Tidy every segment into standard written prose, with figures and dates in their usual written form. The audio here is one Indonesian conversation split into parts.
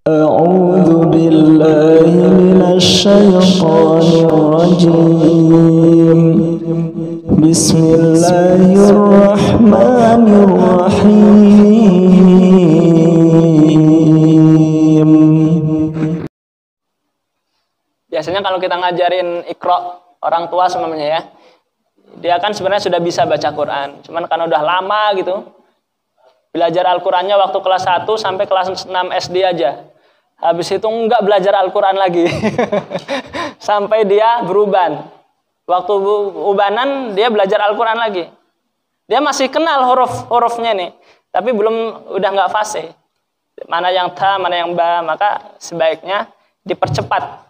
أعوذ بالله من الشيطان الرجيم بسم الله الرحمن الرحيم. Biasanya kalau kita ngajarin Iqra orang tua semuanya ya, dia kan sebenarnya sudah bisa baca Quran, cuman karena udah lama gitu belajar Al-Qurannya waktu kelas 1 sampai kelas 6 SD aja. Habis itu enggak belajar Al-Quran lagi. Sampai dia beruban. Waktu ubanan dia belajar Al-Quran lagi. Dia masih kenal huruf-hurufnya nih, tapi udah nggak fasih. Mana yang ta, mana yang ba, maka sebaiknya dipercepat.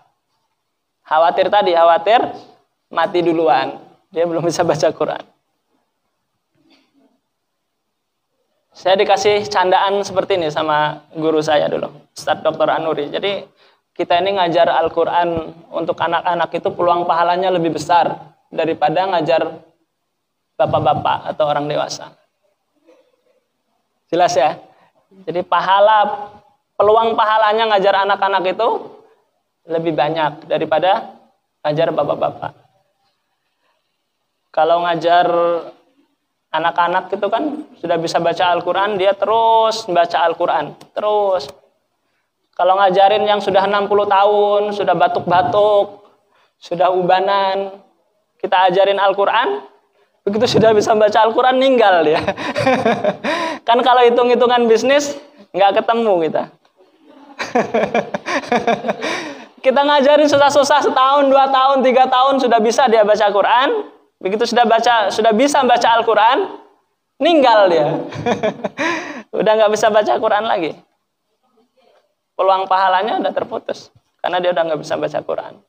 Khawatir mati duluan. Dia belum bisa baca Quran. Saya dikasih candaan seperti ini sama guru saya dulu, Ustadz Dr. Anuri. Jadi kita ini ngajar Al-Quran untuk anak-anak itu peluang pahalanya lebih besar daripada ngajar bapak-bapak atau orang dewasa. Jelas ya? Jadi peluang pahalanya ngajar anak-anak itu lebih banyak daripada ngajar bapak-bapak. Kalau ngajar anak-anak itu kan sudah bisa baca Al-Quran, dia terus baca Al-Quran, terus. Kalau ngajarin yang sudah 60 tahun, sudah batuk-batuk, sudah ubanan, kita ajarin Al-Quran, begitu sudah bisa baca Al-Quran, ninggal dia. Kan kalau hitung-hitungan bisnis, nggak ketemu kita. Kita ngajarin susah-susah setahun, 2 tahun, 3 tahun, sudah bisa dia baca Quran. Begitu sudah bisa baca Al-Quran, ninggal dia. Udah nggak bisa baca Quran lagi. Peluang pahalanya udah terputus karena dia udah nggak bisa baca Quran.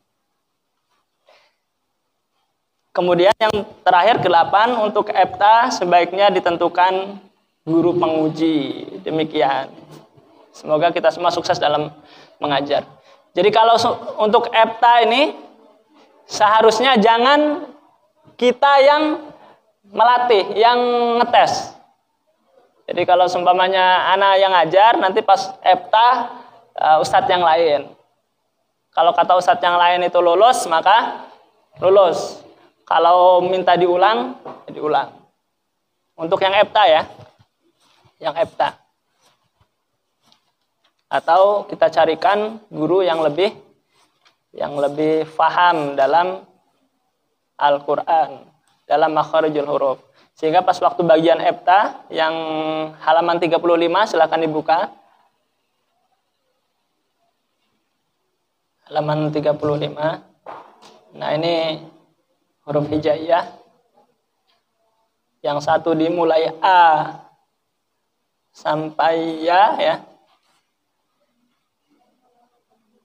Kemudian yang terakhir ke-8, untuk EPTA sebaiknya ditentukan guru penguji. Demikian. Semoga kita semua sukses dalam mengajar. Jadi kalau untuk EPTA ini seharusnya jangan kita yang melatih, yang ngetes. Jadi kalau seumpamanya anak yang ngajar, nanti pas EPTA ustadz yang lain. Kalau kata ustadz yang lain itu lulus, maka lulus. Kalau minta diulang, ya diulang. Untuk yang EPTA ya, yang EPTA. Atau kita carikan guru yang lebih faham dalam Al-Quran, dalam makharijul huruf. Sehingga pas waktu bagian EPTA yang halaman 35, silakan dibuka. Halaman 35. Nah, ini huruf hijaiyah. Yang satu dimulai A sampai ya.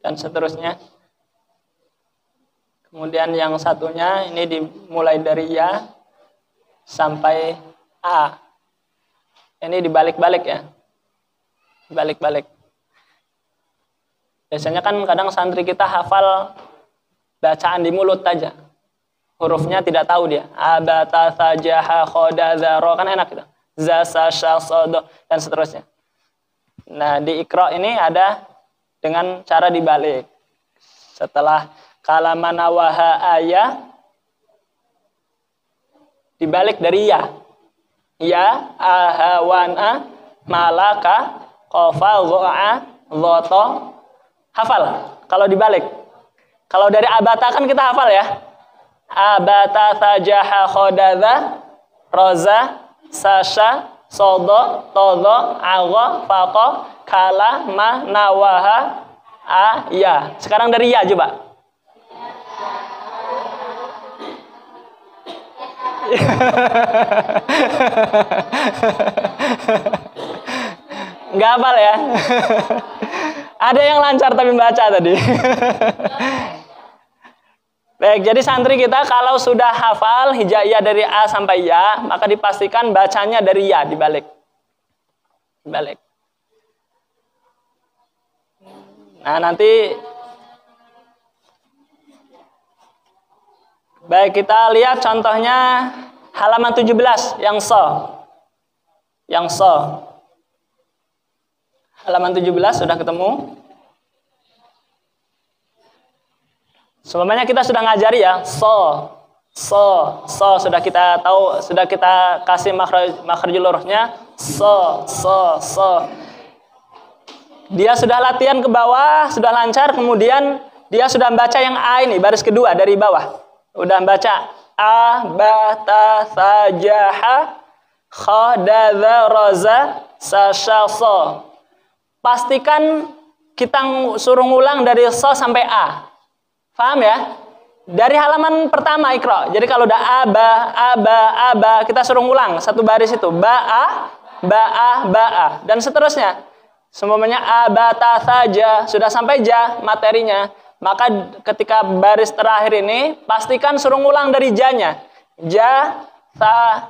Dan seterusnya. Kemudian yang satunya ini dimulai dari ya sampai A. Ini dibalik-balik ya. Dibalik-balik. Biasanya kan kadang santri kita hafal bacaan di mulut aja. Hurufnya tidak tahu dia. Abata, sajaha, khoda, zaro. Kan enak gitu. Zasa, syasodo, dan seterusnya. Nah, di Iqra ini ada dengan cara dibalik. Setelah kalamana waha ayah, dibalik dari ya. Ya, ahawana, malaka, kofa, go'a, zoto. Hafal. Kalau dibalik. Kalau dari abata kan kita hafal ya. Abata, sajaha, khodaza, roza, sasha, sodo, todo, ago, fako, kala, ma, nawaha, ayah. Sekarang dari ya coba. Nggak hafal ya. Ada yang lancar tapi baca tadi. Baik, jadi santri kita kalau sudah hafal hijaiyah dari A sampai Ya, maka dipastikan bacanya dari Ya, dibalik. Dibalik. Nah, nanti baik, kita lihat contohnya halaman 17 yang so. Yang so. Halaman 17 sudah ketemu. Semuanya kita sudah ngajari ya, so sudah kita tahu, sudah kita kasih makhrajul hurufnya, so. Dia sudah latihan ke bawah, sudah lancar, kemudian dia sudah membaca yang A ini, baris kedua dari bawah. Udah membaca A, ba, ta, sa, ja, ha, kha, da, za, roza, sa, sha, so. Pastikan kita suruh ngulang dari so sampai A. Paham ya? Dari halaman pertama Iqra. Jadi kalau udah aba, kita suruh ngulang satu baris itu. Ba, a, dan seterusnya. Semuanya abata saja sudah sampai ja materinya, maka ketika baris terakhir ini pastikan suruh ngulang dari ja-nya. Ja, ta,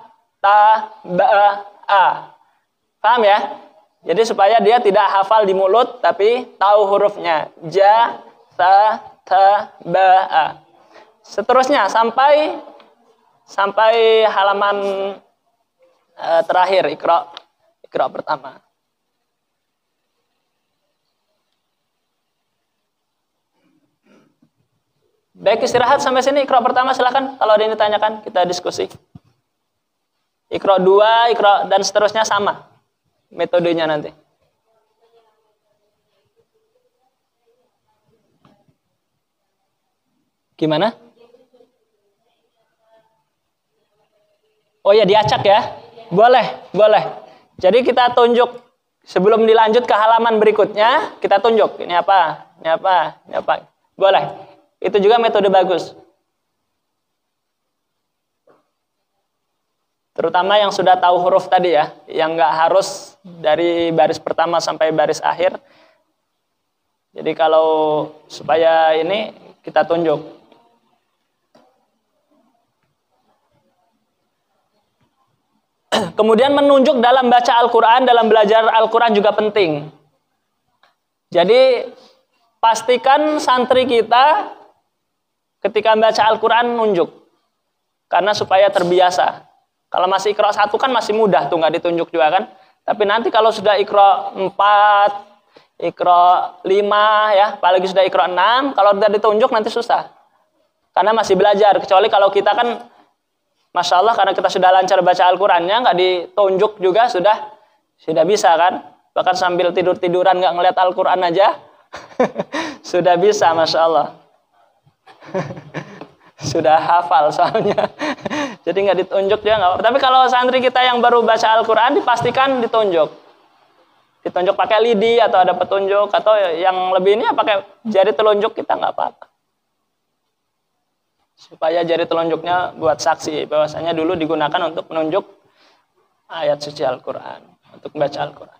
ba, a. Paham ya? Jadi supaya dia tidak hafal di mulut tapi tahu hurufnya. Ja, ta, ba, a. Seterusnya sampai halaman terakhir Iqra pertama. Baik, istirahat sampai sini. Iqra pertama silakan. Kalau ada yang ditanyakan, kita diskusi. Iqra 2, Iqra dan seterusnya sama metodenya nanti. Gimana? Oh ya, diacak ya? Boleh. Jadi kita tunjuk sebelum dilanjut ke halaman berikutnya, kita tunjuk ini apa. Boleh. Itu juga metode bagus. Terutama yang sudah tahu huruf tadi ya, yang nggak harus dari baris pertama sampai baris akhir. Jadi kalau supaya ini kita tunjuk. Kemudian menunjuk dalam baca Al-Quran, dalam belajar Al-Quran juga penting. Jadi pastikan santri kita ketika membaca Al-Quran nunjuk. Karena supaya terbiasa. Kalau masih Iqra 1 kan masih mudah tuh, nggak ditunjuk juga kan. Tapi nanti kalau sudah Iqra 4, Iqra 5 ya, apalagi sudah Iqra 6, kalau udah ditunjuk nanti susah. Karena masih belajar. Kecuali kalau kita kan, Masya Allah karena kita sudah lancar baca Al-Qurannya, nggak ditunjuk juga sudah bisa kan. Bahkan sambil tidur-tiduran nggak ngeliat Al-Quran aja, sudah bisa Masya Allah. Sudah hafal soalnya. Jadi nggak ditunjuk juga nggak. Tapi kalau santri kita yang baru baca Al-Quran dipastikan ditunjuk pakai lidi atau ada petunjuk, atau yang lebih ini ya pakai jari telunjuk kita nggak apa-apa, supaya jari telunjuknya buat saksi bahwasanya dulu digunakan untuk menunjuk ayat suci Al-Quran, untuk membaca Al-Quran.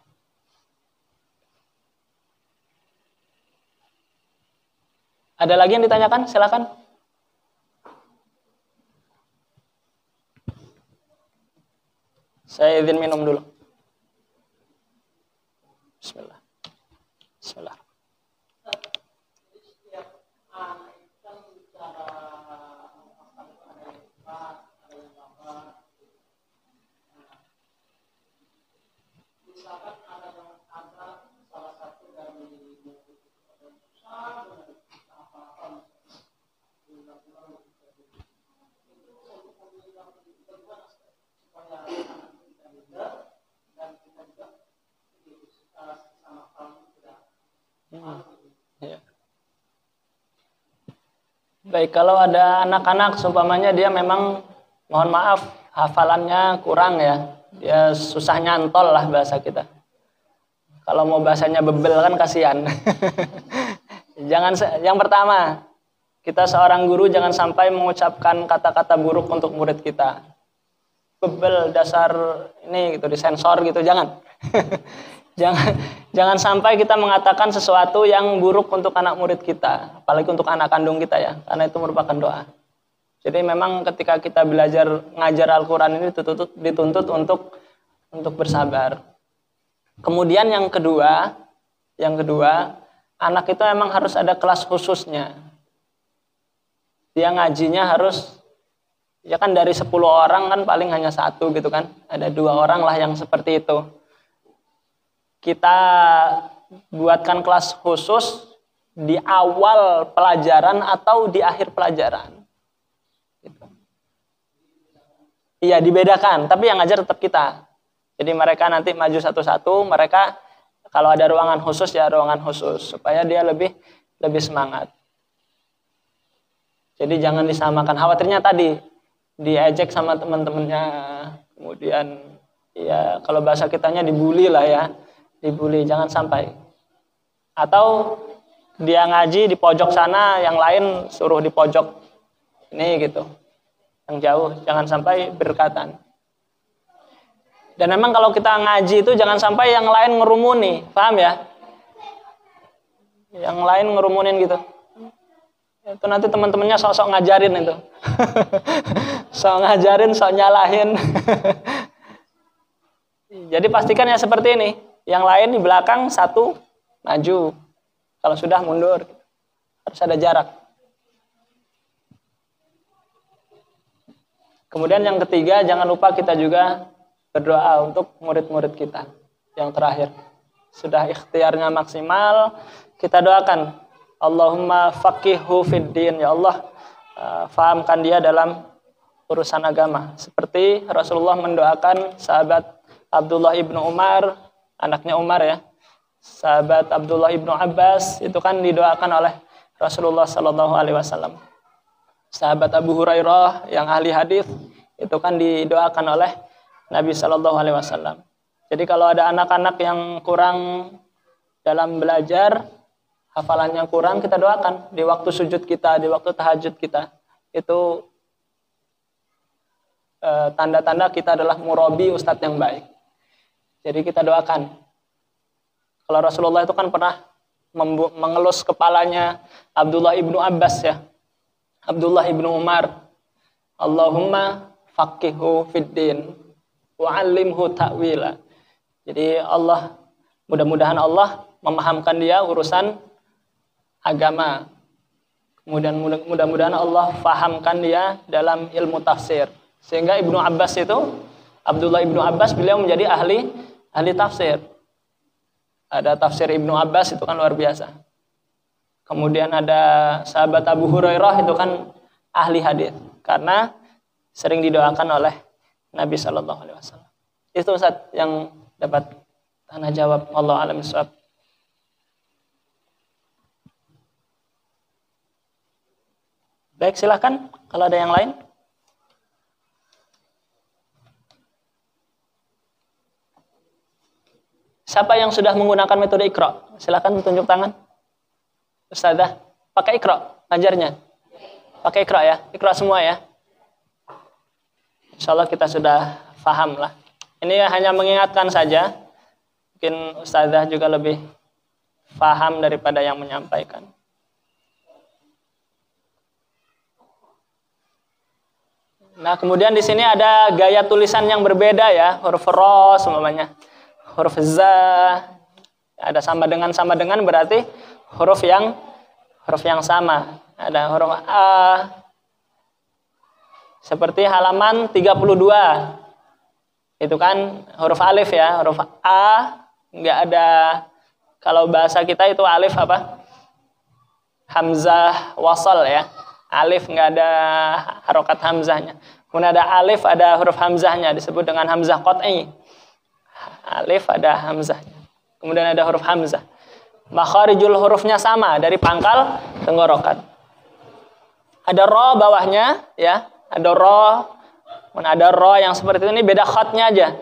Ada lagi yang ditanyakan? Silakan. Saya izin minum dulu. Bismillah. Ya. Baik, kalau ada anak-anak seumpamanya dia memang mohon maaf hafalannya kurang ya, dia susah nyantol lah bahasa kita. Kalau mau bahasanya bebel kan kasihan. Yang pertama, kita seorang guru jangan sampai mengucapkan kata-kata buruk untuk murid kita. Bebel, dasar ini gitu, disensor gitu, jangan. Jangan sampai kita mengatakan sesuatu yang buruk untuk anak murid kita, apalagi untuk anak kandung kita ya, karena itu merupakan doa. Jadi memang ketika kita belajar ngajar Al-Quran ini dituntut untuk bersabar. Kemudian yang kedua, anak itu memang harus ada kelas khususnya. Dia ngajinya harus, ya kan dari 10 orang kan paling hanya 1 gitu kan, ada 2 orang lah yang seperti itu. Kita buatkan kelas khusus di awal pelajaran atau di akhir pelajaran. Gitu. Iya, dibedakan, tapi yang ngajar tetap kita. Jadi mereka nanti maju satu-satu, mereka kalau ada ruangan khusus ya ruangan khusus supaya dia lebih semangat. Jadi jangan disamakan. Khawatirnya tadi diejek sama teman-temannya, kemudian ya kalau bahasa kitanya dibully lah ya, dibully, jangan sampai. Atau dia ngaji di pojok sana, yang lain suruh di pojok ini gitu, yang jauh, jangan sampai berdekatan. Dan memang kalau kita ngaji itu jangan sampai yang lain ngerumuni, paham ya? Yang lain ngerumunin gitu. Itu nanti teman-temannya sok-sok ngajarin itu. Sok ngajarin, sok nyalahin. Jadi pastikan ya seperti ini. Yang lain di belakang satu maju. Kalau sudah mundur. Harus ada jarak. Kemudian yang ketiga, jangan lupa kita juga berdoa untuk murid-murid kita. Yang terakhir. Sudah ikhtiarnya maksimal, kita doakan. Allahumma faqihhu fid din, ya Allah, fahamkan dia dalam urusan agama. Seperti Rasulullah mendoakan sahabat Abdullah ibnu Umar, anaknya Umar ya, sahabat Abdullah ibnu Abbas, itu kan didoakan oleh Rasulullah Sallallahu Alaihi Wasallam. Sahabat Abu Hurairah yang ahli hadis itu kan didoakan oleh Nabi Sallallahu Alaihi Wasallam. Jadi kalau ada anak-anak yang kurang dalam belajar, hafalannya kurang, kita doakan di waktu sujud kita, di waktu tahajud kita. Itu tanda-tanda kita adalah murabi, ustadz yang baik. Jadi kita doakan. Kalau Rasulullah itu kan pernah mengelus kepalanya Abdullah ibnu Abbas ya, Abdullah ibnu Umar. Allahumma faqihhu fid din wa'allimhu ta'wila. Jadi Allah, mudah-mudahan Allah memahamkan dia urusan agama. Kemudian mudah-mudahan Allah fahamkan dia dalam ilmu tafsir. Sehingga Ibnu Abbas itu, Abdullah Ibnu Abbas, beliau menjadi ahli tafsir. Ada tafsir Ibnu Abbas, itu kan luar biasa. Kemudian ada sahabat Abu Hurairah, itu kan ahli hadis. Karena sering didoakan oleh Nabi Sallallahu Alaihi Wasallam. Itu Ustaz yang dapat tanah jawab. Wallahu a'lam bishawab. Baik, silakan kalau ada yang lain. Siapa yang sudah menggunakan metode Iqra? Silakan tunjuk tangan. Ustazah, pakai Iqra ngajarnya. Pakai Iqra ya, Iqra semua ya. Insyaallah kita sudah paham lah. Ini hanya mengingatkan saja. Mungkin Ustazah juga lebih paham daripada yang menyampaikan. Nah, kemudian di sini ada gaya tulisan yang berbeda ya, huruf ro semuanya, huruf za, ada sama dengan berarti huruf yang sama. Ada huruf a, seperti halaman 32, itu kan huruf alif ya, huruf a nggak ada, kalau bahasa kita itu alif apa? Hamzah wasal ya. Alif nggak ada harokat hamzahnya. Kemudian ada alif, ada huruf hamzahnya, disebut dengan hamzah qat'i. Alif ada hamzahnya. Kemudian ada huruf hamzah. Makharijul hurufnya sama dari pangkal tenggorokan. Ada ro bawahnya ya, ada ro. Ada ro yang seperti ini, beda khatnya aja.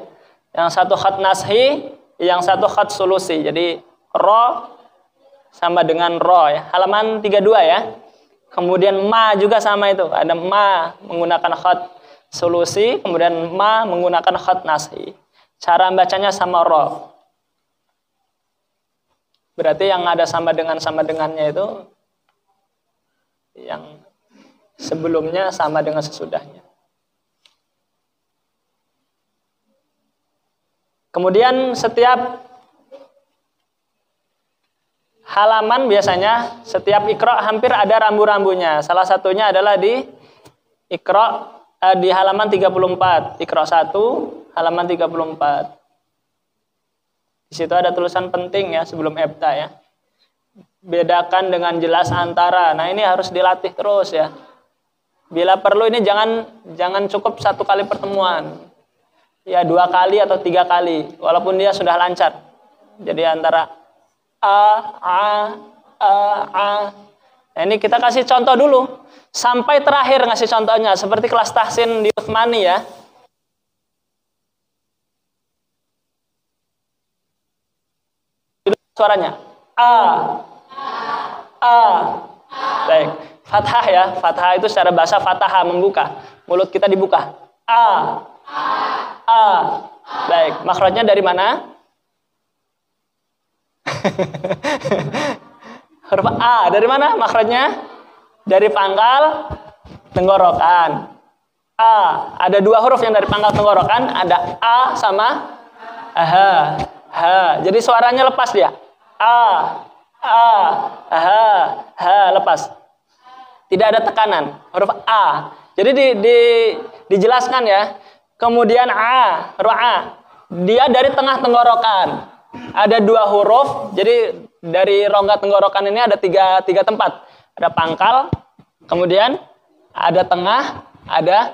Yang satu khat nashi, yang satu khat sulusi. Jadi ro sama dengan ro ya. Halaman 32 ya. Kemudian ma juga sama itu. Ada ma menggunakan khat solusi, kemudian ma menggunakan khat nashi. Cara bacanya sama ro. Berarti yang ada sama dengannya itu yang sebelumnya sama dengan sesudahnya. Kemudian setiap halaman biasanya setiap Iqra hampir ada rambu-rambunya. Salah satunya adalah di Iqra di halaman 34. Iqra 1 halaman 34. Di situ ada tulisan penting ya sebelum ebta ya. bedakan dengan jelas antara. Nah, ini harus dilatih terus ya. Bila perlu ini jangan cukup 1 kali pertemuan. Ya 2 kali atau 3 kali. Walaupun dia sudah lancar. Jadi antara a. Nah, ini kita kasih contoh dulu. Sampai terakhir ngasih contohnya. Seperti kelas tahsin di Utsmani ya. Suaranya. A. Baik. Fathah ya. Fathah itu secara bahasa fathah, membuka. Mulut kita dibuka. A. Baik. Makhrajnya dari mana? Huruf A. Dari mana makhrajnya? Dari pangkal tenggorokan. A. Ada 2 huruf yang dari pangkal tenggorokan. Ada A sama H. Jadi suaranya lepas dia. H, lepas. Tidak ada tekanan. Huruf A. Jadi dijelaskan ya. Kemudian huruf A. Dia dari tengah tenggorokan. Ada 2 huruf. Jadi dari rongga tenggorokan ini ada 3 tempat. Ada pangkal. Kemudian ada tengah. Ada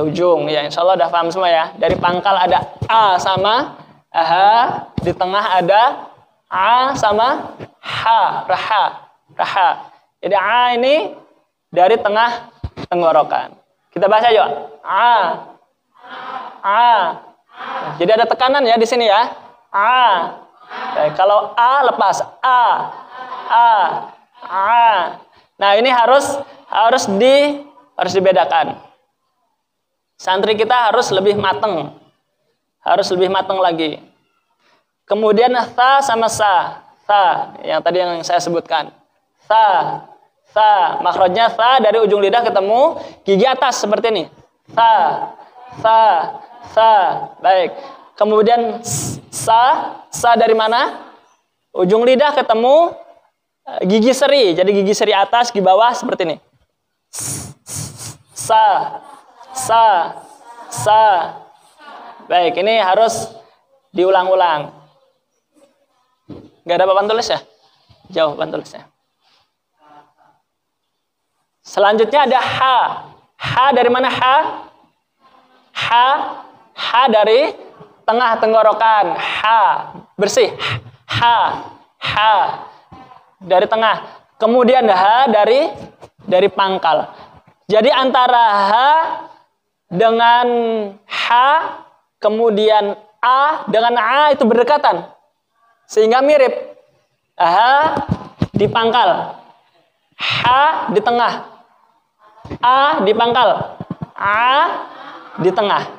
ujung. Ya, insya Allah udah paham semua ya. Dari pangkal ada A sama H. Di tengah ada A sama H. Raha. Jadi A ini dari tengah tenggorokan. Kita baca yuk. A. Jadi ada tekanan ya di sini ya. A. Baik, kalau A lepas. A. Nah, ini harus dibedakan. Santri kita harus lebih mateng. Harus lebih mateng lagi. Kemudian tha sama sa. Tha, yang tadi yang saya sebutkan. Tha. Makhrajnya tha dari ujung lidah ketemu gigi atas seperti ini. Tha. Baik. Kemudian sa dari mana? Ujung lidah ketemu gigi seri. Jadi gigi seri atas, gigi bawah seperti ini. Sa. Baik, ini harus diulang-ulang. Gak ada papan tulis ya? Jauh papan tulisnya. Selanjutnya ada H. H dari mana H? H dari tengah tenggorokan. H. Bersih. H. Dari tengah. Kemudian H dari pangkal. Jadi antara H dengan H, kemudian A dengan A itu berdekatan. Sehingga mirip. H di pangkal. H di tengah. A di pangkal. A di tengah.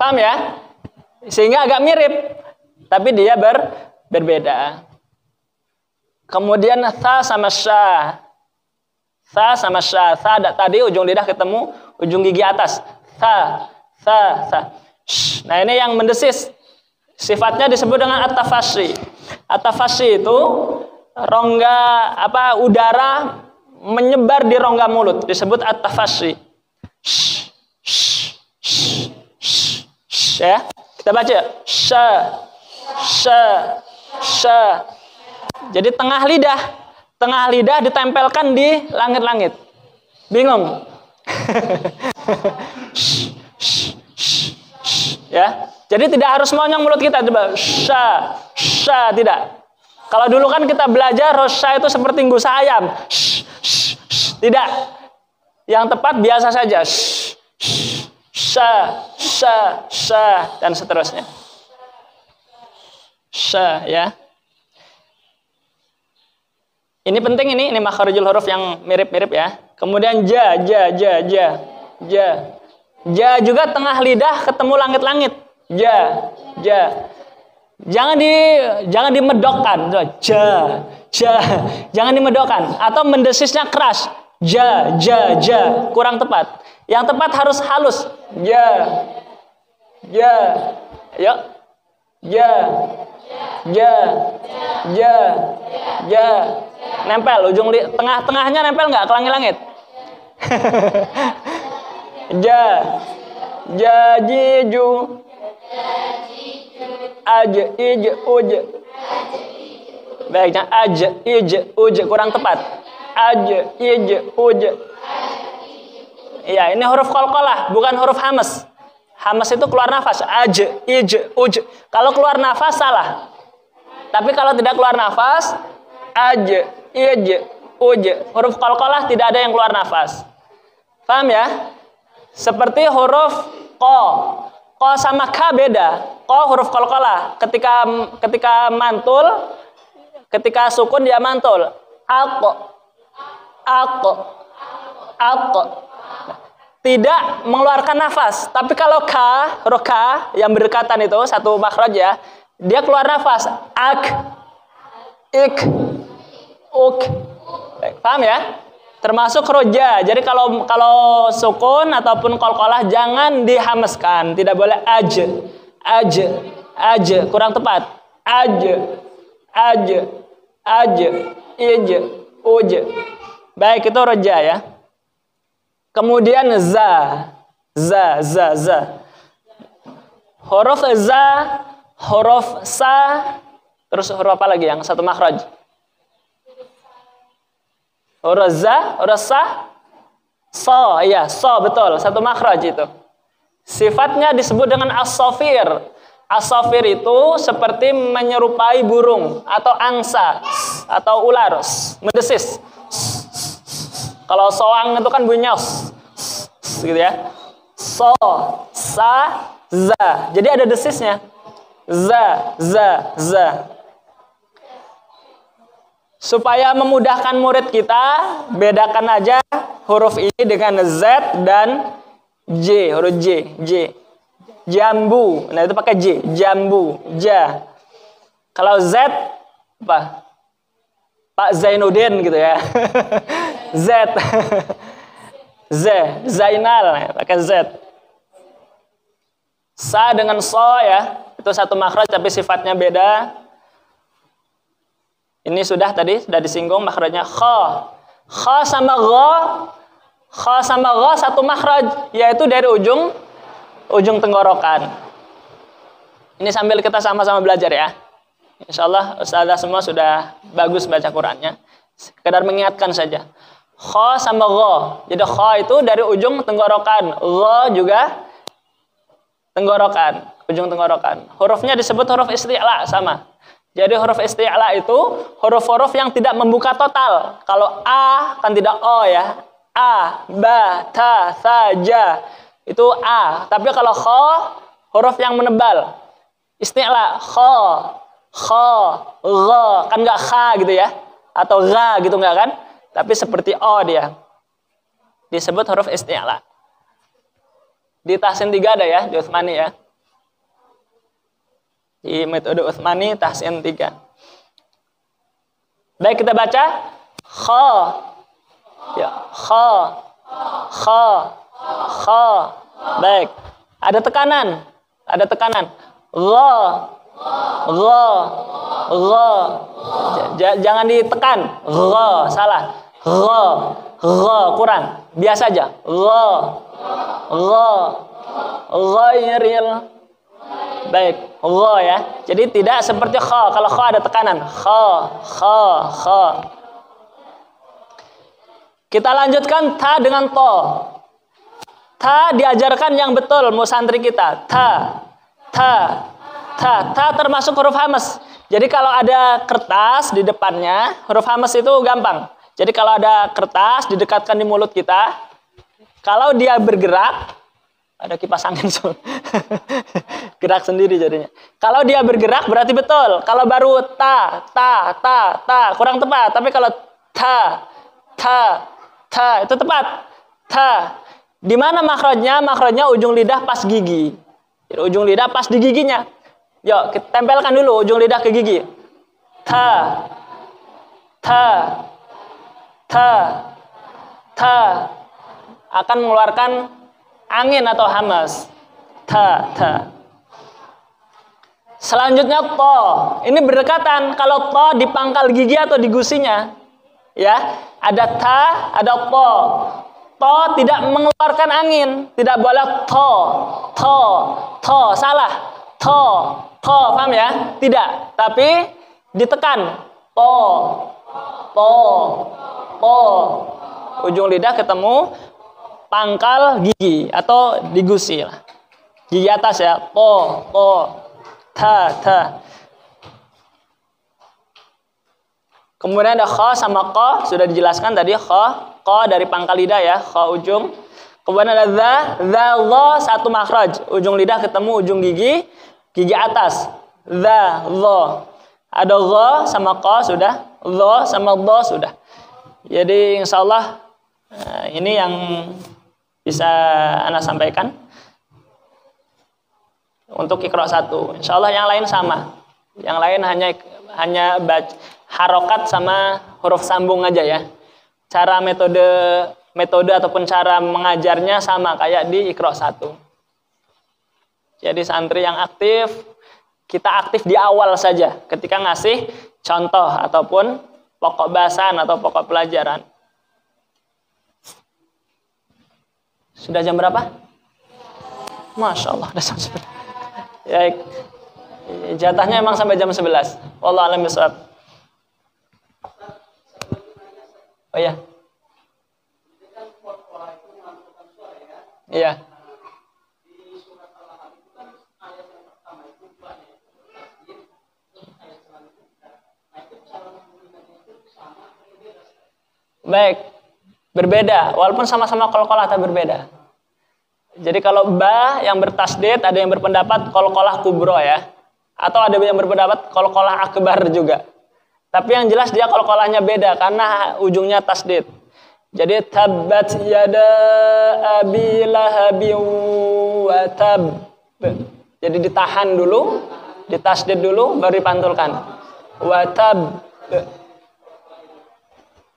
Paham ya? Sehingga agak mirip. Tapi dia berbeda. Kemudian tha sama sya. Tha sama sya. Tha tadi ujung lidah ketemu ujung gigi atas. Tha. Nah, ini yang mendesis. Sifatnya disebut dengan at-tafasyi. At-tafasyi itu rongga udara menyebar di rongga mulut, disebut at-tafasyi. Ya, kita baca sya. Jadi tengah lidah ditempelkan di langit-langit. Bingung? Ya. Jadi tidak harus monyong mulut kita, coba sya tidak. Kalau dulu kan kita belajar sya itu seperti nggusa ayam. Tidak. Yang tepat biasa saja. Sya dan seterusnya. Sya ya. Ini penting ini makharijul huruf yang mirip-mirip ya. Kemudian ja juga tengah lidah ketemu langit-langit. Ja. Jangan dimedokkan. Ja. Jangan dimedokkan atau mendesisnya keras. Ja. Kurang tepat. Yang tepat harus halus. Ja. Yuk. Ja. Nempel ujung tengahnya nempel nggak ke langit-langit? Jaju. Baiknya aj, ij, uj, kurang tepat. Aj, ij, uj. Iya, ini huruf qalqalah, bukan huruf hamas. Hamas itu keluar nafas. Aj, ij, uj. Kalau keluar nafas salah. Tapi kalau tidak keluar nafas, aj, ij, uj. Huruf qalqalah tidak ada yang keluar nafas. Paham ya? Seperti huruf ko. Ko sama ka beda. Ko huruf qalqalah. Ketika mantul, ketika sukun dia mantul. Ako. Ako. Ako. Tidak mengeluarkan nafas. Tapi kalau ka, huruf ka yang berdekatan itu satu makhraj ya, dia keluar nafas. Ak. Ik. Uk. Paham ya? Termasuk roja. Jadi kalau sukun ataupun qalqalah jangan dihamaskan. Tidak boleh aj. Aj. Aj. Kurang tepat. Aj. Aj. Aj. Ij. Uj. Baik, itu roja ya. Kemudian za. Huruf za, huruf sa, terus huruf apa lagi yang satu makhraj? Huruf za, huruf sa, so, iya, so, betul, satu makhraj itu. Sifatnya disebut dengan as-safir. As-safir itu seperti menyerupai burung atau angsa atau ular, mendesis. Kalau soang itu kan bunyinya gitu ya. So, sa, za. Jadi ada desisnya. Za. Supaya memudahkan murid kita, bedakan aja huruf ini dengan Z dan J, huruf J. Jambu. Nah, itu pakai J, jambu, ja. Kalau Z apa? Pak Zainuddin gitu ya. Z. Zainal, pakai Z. Sa dengan so ya, itu satu makhraj tapi sifatnya beda. Ini sudah disinggung makhrajnya kha. Kha sama gha satu makhraj, yaitu dari ujung tenggorokan. Ini sambil kita sama-sama belajar ya. Insyaallah ustazah semua sudah bagus baca Qur'annya. Sekedar mengingatkan saja. Kha sama gha. Jadi kha itu dari ujung tenggorokan, gha juga tenggorokan, ujung tenggorokan. Hurufnya disebut huruf isti'la sama. Jadi huruf isti'la itu huruf-huruf yang tidak membuka total. Kalau a kan tidak o ya. A, ba, ta, sa, ja. Itu a. Tapi kalau kha huruf yang menebal. Isti'la kha, gha, kan enggak kha gitu ya. Atau gha gitu enggak kan? Tapi seperti o dia. Disebut huruf isti'la. Di tahsin 3 ada ya, di Utsmani ya. Di metode Utsmani tahsin 3. Baik, kita baca kha. Ya, kha. Baik. Ada tekanan. Gha. Jangan ditekan. Gha, salah. Gha, kurang. Biasa aja. Ghairil. Baik, gha ya. Jadi tidak seperti kha. Kalau kha ada tekanan. Kha. Kita lanjutkan ta dengan to. Ta diajarkan yang betul musantri kita. Ta termasuk huruf hamas. Jadi kalau ada kertas di depannya, huruf hamas itu gampang. Jadi kalau ada kertas didekatkan di mulut kita, kalau dia bergerak, ada kipas angin gerak sendiri jadinya. Kalau dia bergerak berarti betul. Kalau baru ta kurang tepat. Tapi kalau ta itu tepat. Ta. Di mana makhrajnya? Makhrajnya ujung lidah pas gigi. Jadi ujung lidah pas di giginya. Yuk, kita tempelkan dulu ujung lidah ke gigi. Ta. Akan mengeluarkan angin atau hamas. Ta. Selanjutnya to. Ini berdekatan. Kalau to di pangkal gigi atau di gusinya. Ya, ada ta, ada to. To tidak mengeluarkan angin. Tidak boleh to. Salah. To, paham ya? Tidak. Tapi ditekan. Po. Po. Po. Ujung lidah ketemu pangkal gigi atau di gusi lah. Gigi atas ya. Po. Po. Ta. Ta. Kemudian ada kha sama qa, sudah dijelaskan tadi kha dari pangkal lidah ya, kha ujung. Kemudian ada dha, dha satu makhraj, ujung lidah ketemu ujung gigi atas. Dha, dha. Ada gha sama qa sudah, dha sama dha sudah. Jadi insyaallah ini yang bisa Ana sampaikan untuk Iqra 1. Insyaallah yang lain sama. Yang lain hanya baca harokat sama huruf sambung aja ya. Cara metode ataupun cara mengajarnya sama kayak di Iqra 1. Jadi santri yang aktif, kita aktif di awal saja ketika ngasih contoh ataupun pokok bahasan atau pokok pelajaran. Sudah jam berapa? Masya Allah, udah jam 11. Ya, jatahnya emang sampai jam 11. Wallahu a'lam bishawab. Oh ya. Iya. Baik, berbeda. Walaupun sama-sama qalqalah tapi berbeda. Jadi kalau ba yang bertasdid ada yang berpendapat qalqalah kubro ya, atau ada yang berpendapat qalqalah akbar juga. Tapi yang jelas dia qalqalahnya beda karena ujungnya tasdid. Jadi tabbat yada abi lahabin wa tab. Jadi ditahan dulu, ditasdid dulu baru dipantulkan. Wa tab.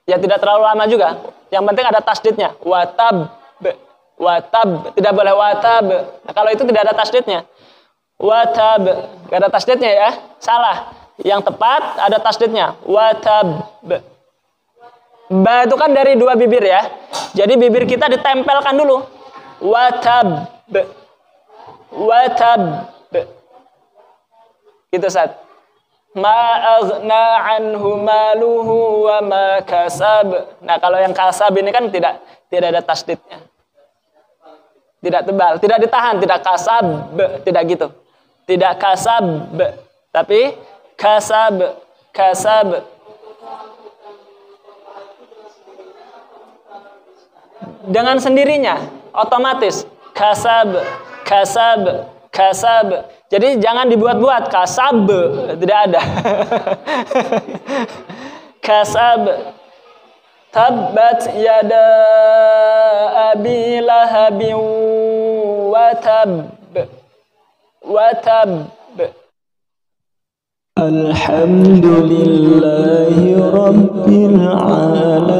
Ya tidak terlalu lama juga. Yang penting ada tasdidnya. Wa tab. Wa tab. Tidak boleh wa tab. Nah, kalau itu tidak ada tasdidnya. Wa tab. Tidak ada tasdidnya ya. Salah. Yang tepat ada tasdidnya. Watab. Ba itu kan dari dua bibir ya. Jadi bibir kita ditempelkan dulu. Watab. Watab. Gitu Ustaz. Ma aghna anhu maluhu wa ma kasab. Nah, kalau yang kasab ini kan tidak ada tasdidnya. Tidak tebal, tidak ditahan, tidak kasab, tidak gitu. Tidak kasab, tapi kasab. Dengan sendirinya, otomatis. Kasab. Jadi jangan dibuat-buat. Kasab, tidak ada. Kasab. Tabbat yada abi lahabin wa tab. Alhamdulillahi Rabbil Alamin.